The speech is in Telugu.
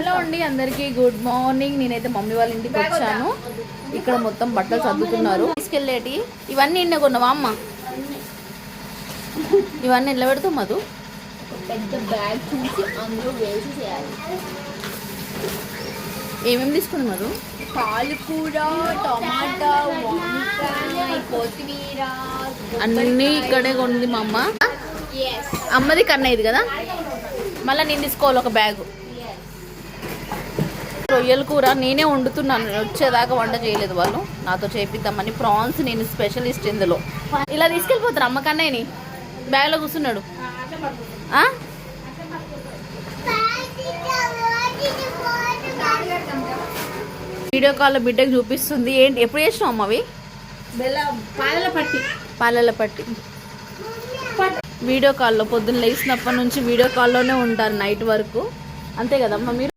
హలో అండి అందరికీ గుడ్ మార్నింగ్. నేనైతే మమ్మీ వాళ్ళ ఇంటికి వచ్చాను. ఇక్కడ మొత్తం బట్టలు సర్దుతున్నారు. తీసుకెళ్ళేటి ఇవన్నీ నిన్న కొన్నావా అమ్మ? ఇవన్నీ ఎట్లా పెడతావు మధు? పెద్ద బ్యాగ్ చూసి అందులో వేసి చేయాలి. ఏమేమి తీసుకున్నావు మధు? పాలకూర, టమాటా, వంకాయ, కొత్తిమీర అన్నీ ఇక్కడే కొంది మా అమ్మ. అమ్మది కన్నా ఇది కదా. మళ్ళీ నేను తీసుకోవాలి ఒక బ్యాగు. రొయ్యల కూర నేనే వండుతున్నాను. వచ్చేదాకా వంట చేయలేదు వాళ్ళు, నాతో చేపిద్దామని. ప్రాన్స్ నేను స్పెషలిస్ట్ ఇందులో. ఇలా తీసుకెళ్ళిపోతారు అమ్మ కన్నయ్యని. బ్యాగ్లో కూర్చున్నాడు. వీడియో కాల్లో బిడ్డకి చూపిస్తుంది. ఏంటి ఎప్పుడు చేసినావు అమ్మ అవి? పాలల పట్టి. వీడియో కాల్లో పొద్దున్న లేచినప్పటి నుంచి వీడియో కాల్లోనే ఉంటారు నైట్ వరకు. అంతే కదమ్మా మీరు?